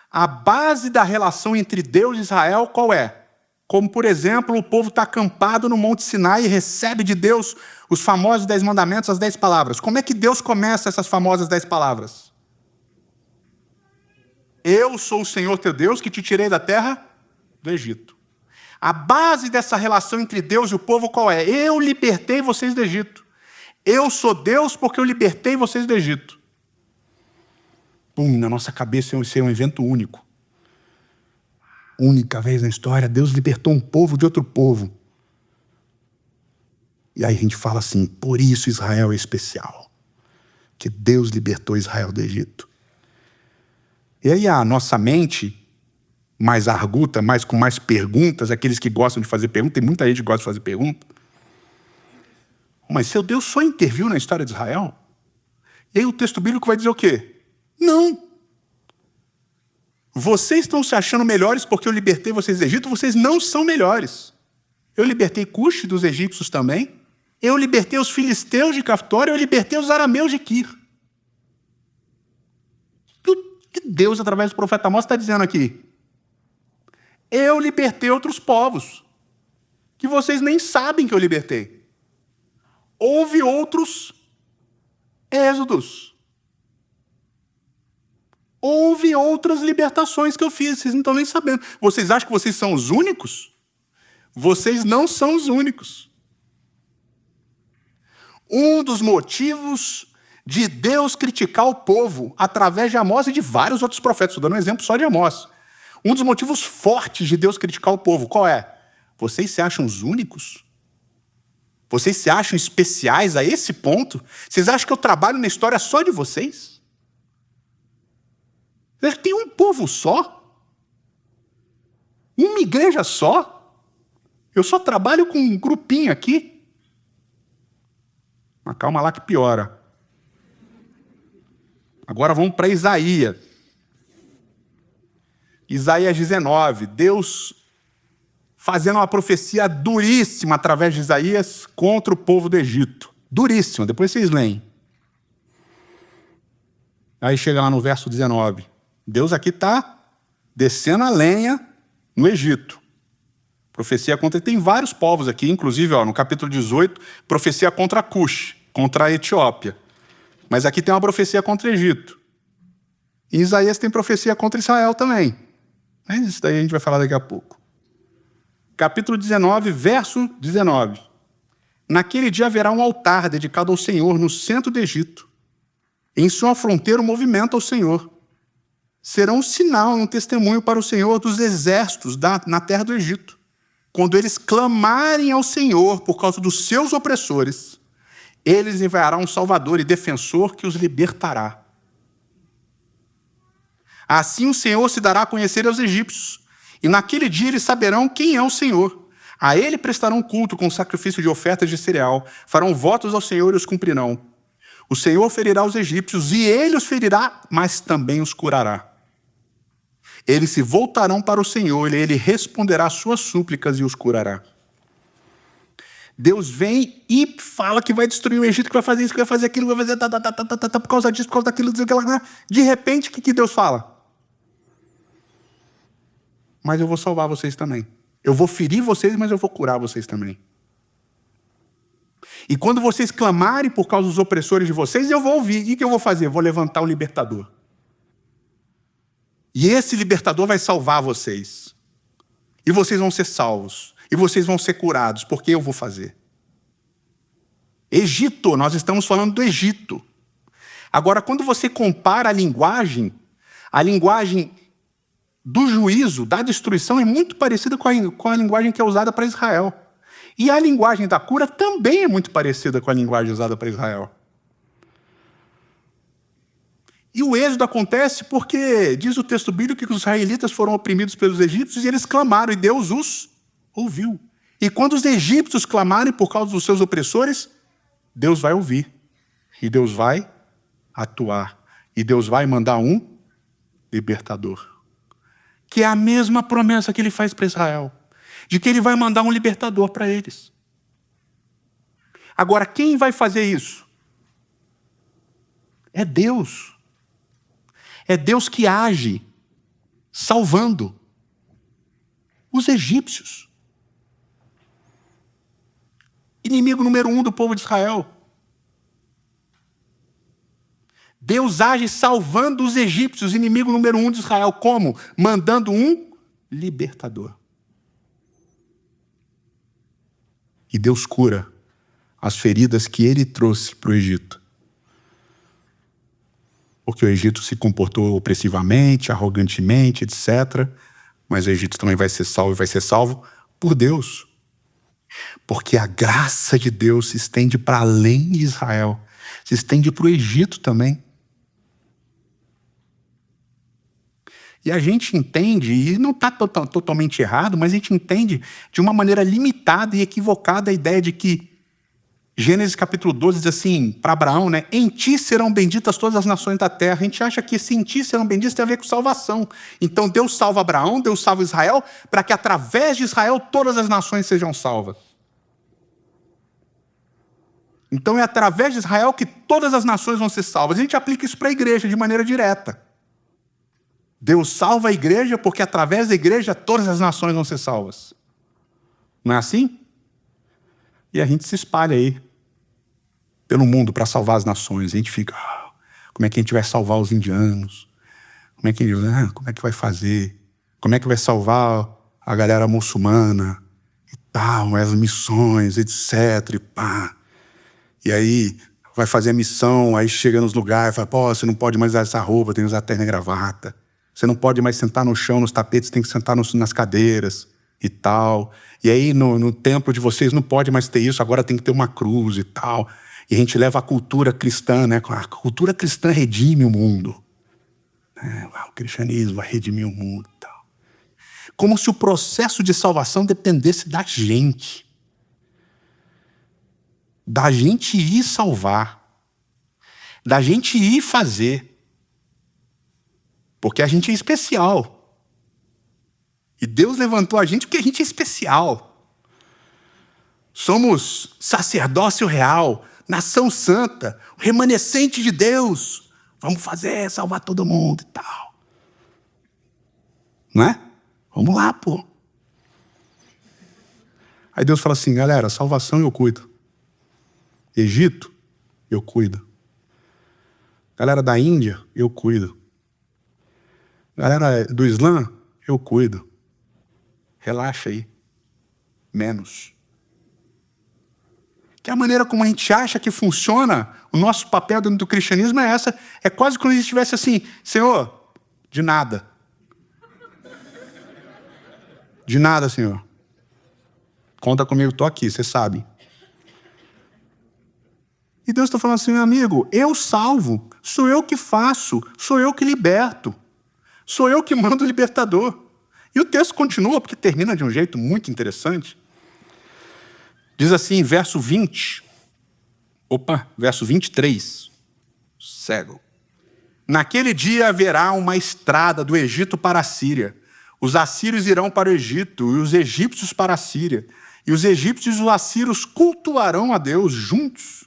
A base da relação entre Deus e Israel qual é? Como, por exemplo, o povo está acampado no Monte Sinai e recebe de Deus os famosos 10 mandamentos, as 10 palavras. Como é que Deus começa essas famosas 10 palavras? Eu sou o Senhor teu Deus que te tirei da terra do Egito. A base dessa relação entre Deus e o povo qual é? Eu libertei vocês do Egito. Eu sou Deus porque eu libertei vocês do Egito. Pum, na nossa cabeça isso é um evento único. Única vez na história, Deus libertou um povo de outro povo. E aí a gente fala assim, por isso Israel é especial. Que Deus libertou Israel do Egito. E aí a nossa mente, mais arguta, com mais perguntas, aqueles que gostam de fazer perguntas, tem muita gente que gosta de fazer pergunta. Mas seu Deus só interviu na história de Israel? E aí o texto bíblico vai dizer o quê? Não. Vocês estão se achando melhores porque eu libertei vocês do Egito? Vocês não são melhores. Eu libertei Cuxi dos egípcios também. Eu libertei os filisteus de Caftor, eu libertei os arameus de Quir. O que Deus, através do profeta Amós, está dizendo aqui? Eu libertei outros povos, que vocês nem sabem que eu libertei. Houve outros êxodos. Houve outras libertações que eu fiz, vocês não estão nem sabendo. Vocês acham que vocês são os únicos? Vocês não são os únicos. Um dos motivos de Deus criticar o povo através de Amós e de vários outros profetas, estou dando um exemplo só de Amós. Um dos motivos fortes de Deus criticar o povo, qual é? Vocês se acham os únicos? Vocês se acham especiais a esse ponto? Vocês acham que eu trabalho na história só de vocês? Tem um povo só? Uma igreja só? Eu só trabalho com um grupinho aqui? Mas calma lá que piora. Agora vamos para Isaías. Isaías 19. Deus fazendo uma profecia duríssima através de Isaías contra o povo do Egito. Duríssima, depois vocês leem. Aí chega lá no verso 19. Deus aqui está descendo a lenha no Egito. Profecia contra... Tem vários povos aqui, inclusive no capítulo 18, profecia contra Cuxi, contra a Etiópia. Mas aqui tem uma profecia contra o Egito. E Isaías tem profecia contra Israel também. Mas isso daí a gente vai falar daqui a pouco. Capítulo 19, verso 19. Naquele dia haverá um altar dedicado ao Senhor no centro do Egito. Em sua fronteira, um movimento ao Senhor. Será um sinal, um testemunho para o Senhor dos exércitos na terra do Egito. Quando eles clamarem ao Senhor por causa dos seus opressores, eles enviará um salvador e defensor que os libertará. Assim o Senhor se dará a conhecer aos egípcios, e naquele dia eles saberão quem é o Senhor. A ele prestarão culto com sacrifício de ofertas de cereal, farão votos ao Senhor e os cumprirão. O Senhor ferirá os egípcios, e ele os ferirá, mas também os curará. Eles se voltarão para o Senhor, e ele responderá às suas súplicas e os curará. Deus vem e fala que vai destruir o Egito, que vai fazer isso, que vai fazer aquilo, que vai fazer por causa disso, por causa daquilo, de repente, o que Deus fala? Mas eu vou salvar vocês também. Eu vou ferir vocês, mas eu vou curar vocês também. E quando vocês clamarem por causa dos opressores de vocês, eu vou ouvir. E o que eu vou fazer? Eu vou levantar o libertador. E esse libertador vai salvar vocês. E vocês vão ser salvos. E vocês vão ser curados, porque eu vou fazer. Egito, nós estamos falando do Egito. Agora, quando você compara a linguagem do juízo, da destruição, é muito parecida com a linguagem que é usada para Israel. E a linguagem da cura também é muito parecida com a linguagem usada para Israel. E o êxodo acontece porque, diz o texto bíblico, que os israelitas foram oprimidos pelos egípcios e eles clamaram, e Deus os ouviu. E quando os egípcios clamarem por causa dos seus opressores, Deus vai ouvir. E Deus vai atuar. E Deus vai mandar um libertador. Que é a mesma promessa que ele faz para Israel. De que ele vai mandar um libertador para eles. Agora, quem vai fazer isso? É Deus. É Deus que age, salvando os egípcios. Inimigo número 1 do povo de Israel. Deus age salvando os egípcios, inimigo número 1 de Israel. Como? Mandando um libertador. E Deus cura as feridas que ele trouxe para o Egito. Porque o Egito se comportou opressivamente, arrogantemente, etc. Mas o Egito também vai ser salvo, e vai ser salvo por Deus. Porque a graça de Deus se estende para além de Israel. Se estende para o Egito também. E a gente entende, e não está totalmente errado, mas a gente entende de uma maneira limitada e equivocada a ideia de que Gênesis capítulo 12 diz assim, para Abraão, né? Em ti serão benditas todas as nações da terra. A gente acha que esse em ti serão benditas tem a ver com salvação. Então Deus salva Abraão, Deus salva Israel, para que através de Israel todas as nações sejam salvas. Então é através de Israel que todas as nações vão ser salvas. A gente aplica isso para a igreja de maneira direta. Deus salva a igreja porque através da igreja todas as nações vão ser salvas. Não é assim? E a gente se espalha aí pelo mundo para salvar as nações. A gente fica, como é que a gente vai salvar os indianos? Como é que vai fazer? Como é que vai salvar a galera muçulmana? E tal, as missões, etc. E pá. E aí vai fazer a missão, aí chega nos lugares, fala, pô, você não pode mais usar essa roupa, tem que usar terno e gravata. Você não pode mais sentar no chão, nos tapetes, tem que sentar nas cadeiras e tal. E aí no templo de vocês não pode mais ter isso, agora tem que ter uma cruz e tal. E a gente leva a cultura cristã, né? A cultura cristã redime o mundo. O cristianismo vai redimir o mundo e tal. Como se o processo de salvação dependesse da gente. Da gente ir salvar. Da gente ir fazer. Porque a gente é especial. E Deus levantou a gente porque a gente é especial. Somos sacerdócio real, nação santa, o remanescente de Deus. Vamos fazer, salvar todo mundo e tal. Não é? Vamos lá, pô. Aí Deus fala assim, galera, salvação eu cuido. Egito, eu cuido. Galera da Índia, eu cuido. Galera do Islã, eu cuido. Relaxa aí. Menos. Que a maneira como a gente acha que funciona o nosso papel dentro do cristianismo é essa. É quase como se a gente estivesse assim, Senhor, de nada. De nada, Senhor. Conta comigo, estou aqui, você sabe. E Deus está falando assim, meu amigo, eu salvo, sou eu que faço, sou eu que liberto, sou eu que mando o libertador. E o texto continua, porque termina de um jeito muito interessante. Diz assim, verso 23, cego. Naquele dia haverá uma estrada do Egito para a Síria. Os assírios irão para o Egito e os egípcios para a Síria. E os egípcios e os assírios cultuarão a Deus juntos.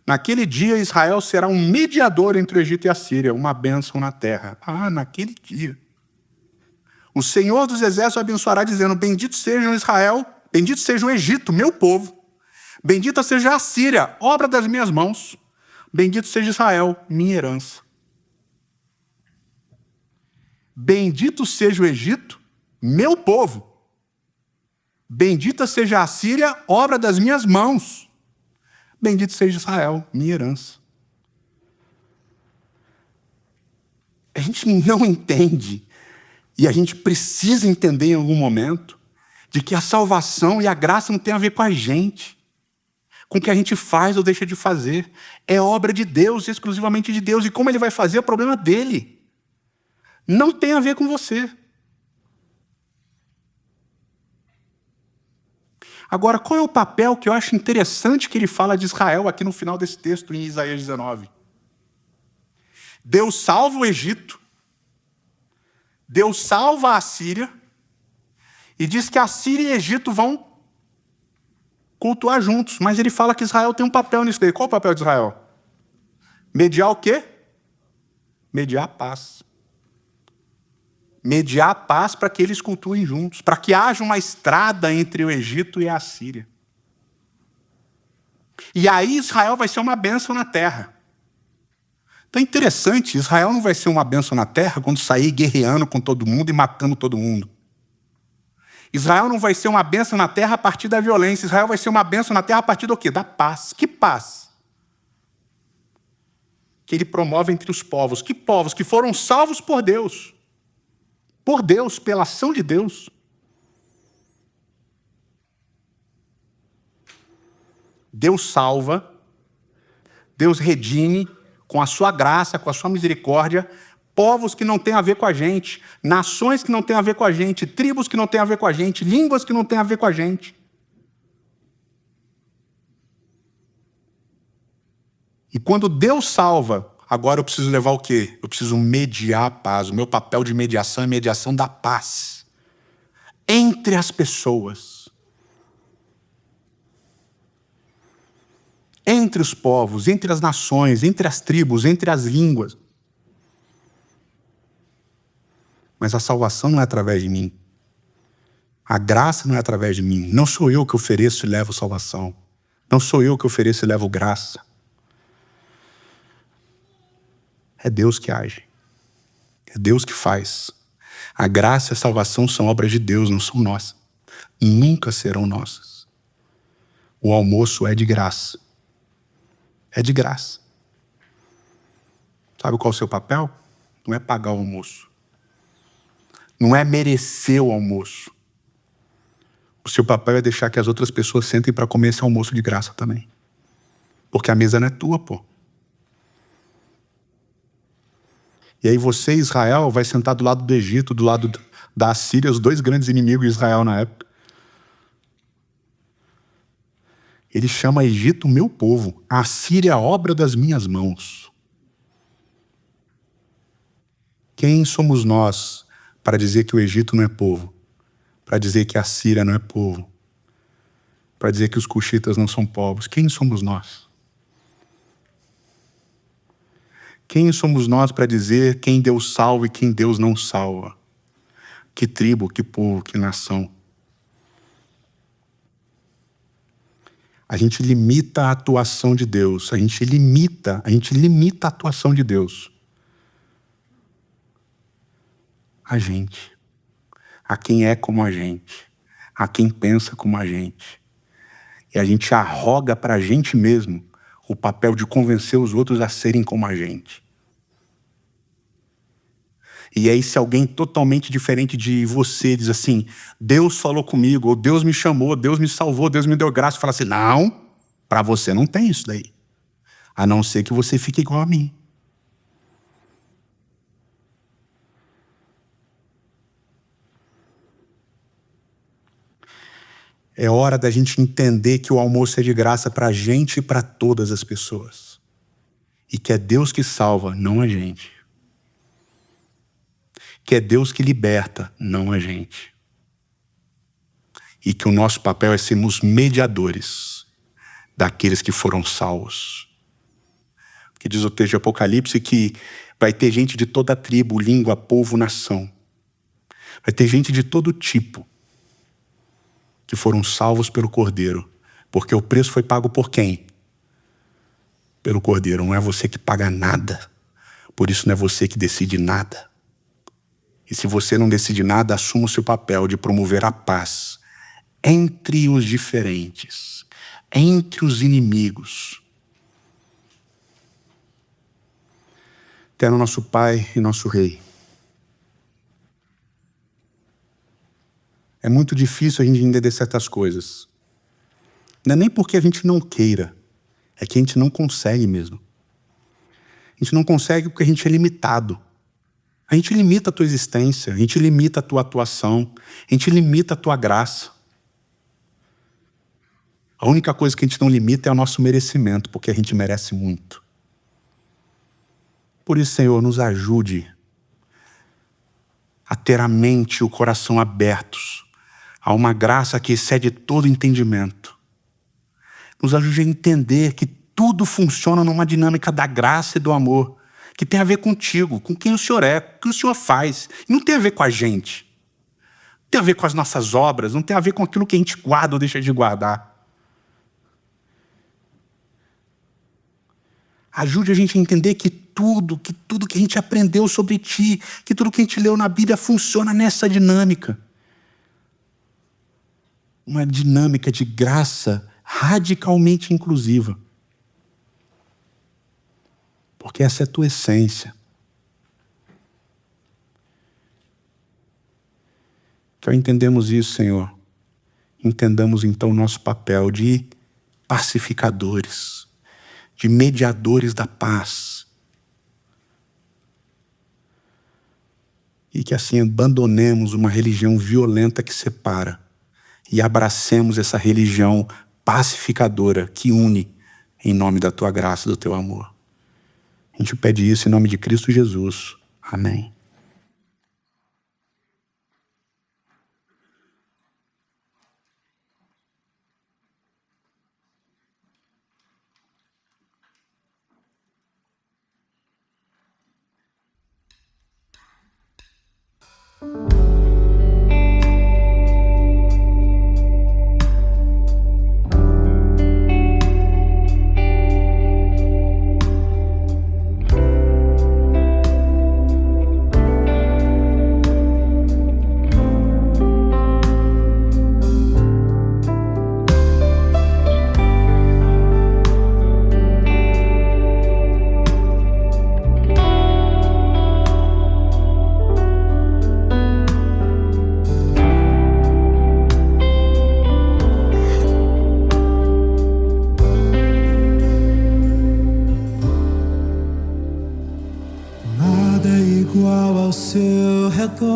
Naquele dia Israel será um mediador entre o Egito e a Síria, uma bênção na terra. Naquele dia. O Senhor dos Exércitos abençoará dizendo, bendito seja Israel, bendito seja o Egito, meu povo. Bendita seja a Síria, obra das minhas mãos. Bendito seja Israel, minha herança. Bendito seja o Egito, meu povo. Bendita seja a Síria, obra das minhas mãos. Bendito seja Israel, minha herança. A gente não entende, e a gente precisa entender em algum momento, de que a salvação e a graça não tem a ver com a gente, com o que a gente faz ou deixa de fazer. É obra de Deus, exclusivamente de Deus. E como ele vai fazer é o problema dele. Não tem a ver com você. Agora, qual é o papel que eu acho interessante que ele fala de Israel aqui no final desse texto, em Isaías 19? Deus salva o Egito, Deus salva a Síria, e diz que a Síria e o Egito vão cultuar juntos, mas ele fala que Israel tem um papel nisso daí. Qual é o papel de Israel? Mediar o quê? Mediar a paz. Mediar a paz para que eles cultuem juntos, para que haja uma estrada entre o Egito e a Síria. E aí Israel vai ser uma bênção na terra. Então é interessante, Israel não vai ser uma bênção na terra quando sair guerreando com todo mundo e matando todo mundo. Israel não vai ser uma bênção na terra a partir da violência. Israel vai ser uma bênção na terra a partir do quê? Da paz. Que paz? Que ele promove entre os povos. Que povos? Que foram salvos por Deus. Por Deus, pela ação de Deus. Deus salva, Deus redime com a sua graça, com a sua misericórdia, povos que não têm a ver com a gente, nações que não têm a ver com a gente, tribos que não têm a ver com a gente, línguas que não têm a ver com a gente. E quando Deus salva, agora eu preciso levar o quê? Eu preciso mediar a paz. O meu papel de mediação é mediação da paz entre as pessoas, entre os povos, entre as nações, entre as tribos, entre as línguas. Mas a salvação não é através de mim. A graça não é através de mim. Não sou eu que ofereço e levo salvação. Não sou eu que ofereço e levo graça. É Deus que age. É Deus que faz. A graça e a salvação são obras de Deus, não são nossas. Nunca serão nossas. O almoço é de graça. É de graça. Sabe qual é o seu papel? Não é pagar o almoço. Não é merecer o almoço. O seu papel é deixar que as outras pessoas sentem para comer esse almoço de graça também. Porque a mesa não é tua, pô. E aí você, Israel, vai sentar do lado do Egito, do lado da Assíria, os dois grandes inimigos de Israel na época. Ele chama Egito meu povo, a Assíria a obra das minhas mãos. Quem somos nós para dizer que o Egito não é povo? Para dizer que a Síria não é povo? Para dizer que os cuxitas não são povos? Quem somos nós? Quem somos nós para dizer quem Deus salva e quem Deus não salva? Que tribo, que povo, que nação? A gente limita a atuação de Deus. A gente limita a atuação de Deus. A gente. A quem é como a gente. A quem pensa como a gente. E a gente arroga para a gente mesmo o papel de convencer os outros a serem como a gente. E aí, se alguém totalmente diferente de você diz assim, Deus falou comigo, ou Deus me chamou, Deus me salvou, Deus me deu graça, fala assim, não, para você não tem isso daí. A não ser que você fique igual a mim. É hora da gente entender que o almoço é de graça para a gente e para todas as pessoas. E que é Deus que salva, não a gente. Que é Deus que liberta, não a gente. E que o nosso papel é sermos mediadores daqueles que foram salvos. Que diz o texto de Apocalipse que vai ter gente de toda tribo, língua, povo, nação. Vai ter gente de todo tipo que foram salvos pelo Cordeiro. Porque o preço foi pago por quem? Pelo Cordeiro. Não é você que paga nada. Por isso não é você que decide nada. E se você não decide nada, assuma o seu papel de promover a paz entre os diferentes, entre os inimigos. Eterno nosso Pai e nosso Rei. É muito difícil a gente entender certas coisas. Não é nem porque a gente não queira, é que a gente não consegue mesmo. A gente não consegue porque a gente é limitado. A gente limita a tua existência, a gente limita a tua atuação, a gente limita a tua graça. A única coisa que a gente não limita é o nosso merecimento, porque a gente merece muito. Por isso, Senhor, nos ajude a ter a mente e o coração abertos a uma graça que excede todo entendimento. Nos ajude a entender que tudo funciona numa dinâmica da graça e do amor, que tem a ver contigo, com quem o Senhor é, com o que o Senhor faz. E não tem a ver com a gente. Não tem a ver com as nossas obras, não tem a ver com aquilo que a gente guarda ou deixa de guardar. Ajude a gente a entender que tudo que a gente aprendeu sobre ti, que tudo que a gente leu na Bíblia funciona nessa dinâmica. Uma dinâmica de graça radicalmente inclusiva. Porque essa é a tua essência. Que ao entendermos isso, Senhor, entendamos então o nosso papel de pacificadores, de mediadores da paz. E que assim abandonemos uma religião violenta que separa e abracemos essa religião pacificadora que une em nome da tua graça e do teu amor. A gente pede isso em nome de Cristo Jesus. Amém. Igual ao seu redor,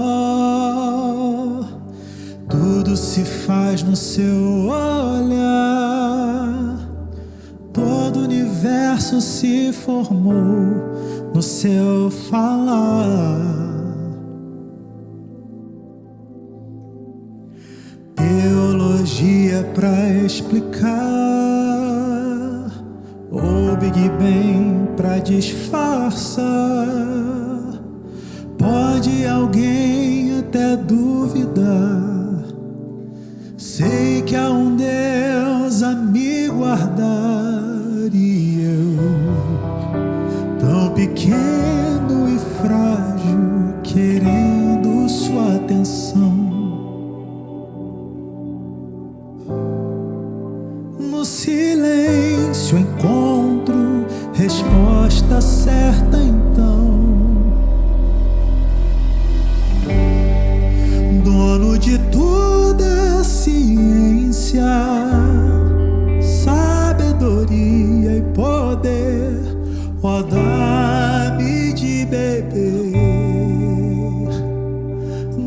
tudo se faz no seu olhar, todo o universo se formou no seu falar. Teologia pra explicar, ou Big Bang pra disfarçar. Pode alguém até duvidar, sei que há um Deus a me guardar, e eu, tão pequeno e frágil, querendo sua atenção. No silêncio encontro resposta certa então. Dono de toda a ciência, sabedoria e poder, ó, dá-me de beber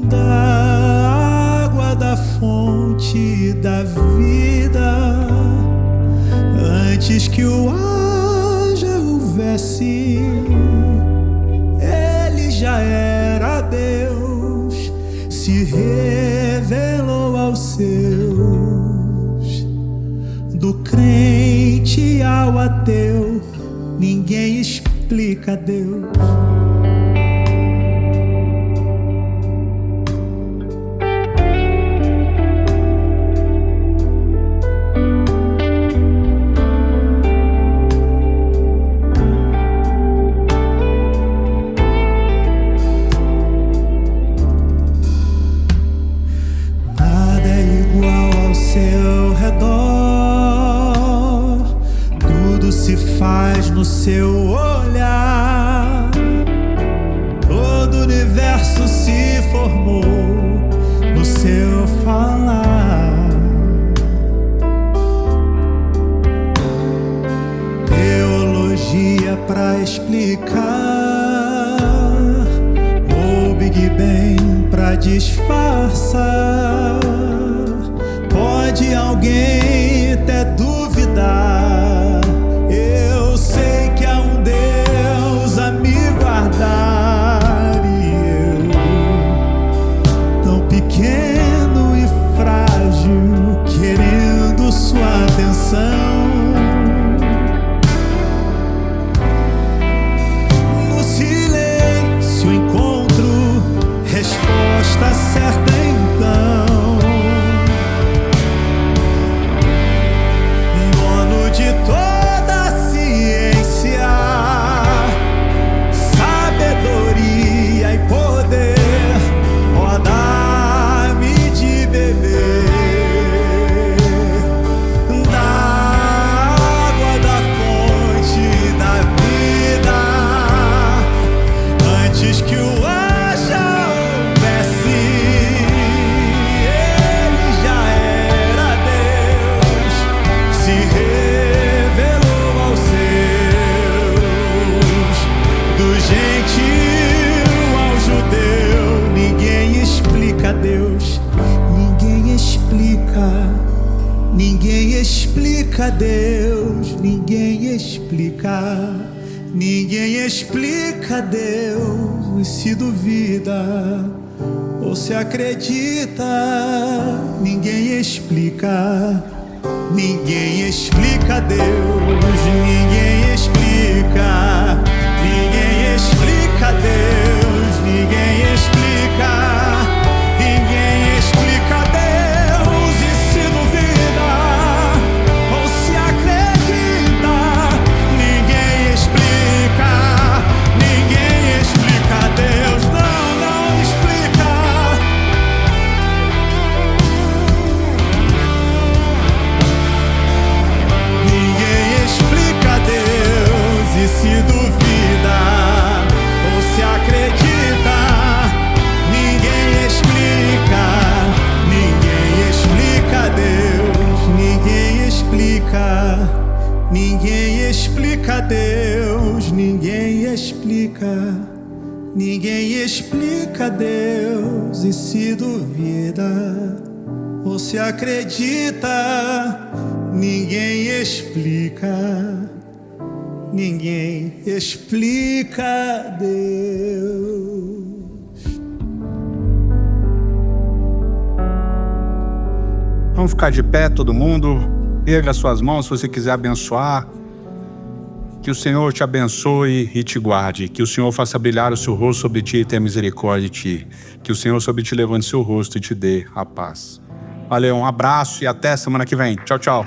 da água da fonte da vida, antes que o ar já houvesse, ele já era Deus. Se revelou aos seus, do crente ao ateu, ninguém explica Deus. No seu olhar, todo o universo se formou no seu falar. Teologia pra explicar, ou Big Bang pra disfarçar. Pode alguém até duvidar, eu sei que há um Deus a me guardar, e eu, tão pequeno e frágil, querendo sua atenção. No silêncio encontro resposta certa então. Dono de toda a ciência, sabedoria e poder, ó, dá-me de beber da água da fonte da vida, antes que o ar já houvesse, ele já era Deus. Se revelou aos seus, do gentil ao judeu, ninguém explica Deus, ninguém explica explica Deus, ninguém explica. Ninguém explica Deus, e se duvida ou se acredita, ninguém explica. Ninguém explica Deus, ninguém explica. Ninguém explica Deus, ninguém explica. Ninguém explica Deus, e se duvida ou se acredita, ninguém explica. Ninguém explica Deus, não explica. Ninguém explica Deus, e se duvida ou se acredita, ninguém explica. Ninguém explica Deus, ninguém explica. Ninguém explica Deus, ninguém explica. Ninguém explica Deus, e se duvida ou se acredita, ninguém explica. Ninguém explica Deus. Vamos ficar de pé, todo mundo. Erga as suas mãos se você quiser abençoar. Que o Senhor te abençoe e te guarde. Que o Senhor faça brilhar o seu rosto sobre ti e tenha misericórdia de ti. Que o Senhor sobre ti levante seu rosto e te dê a paz. Valeu, um abraço e até semana que vem. Tchau, tchau.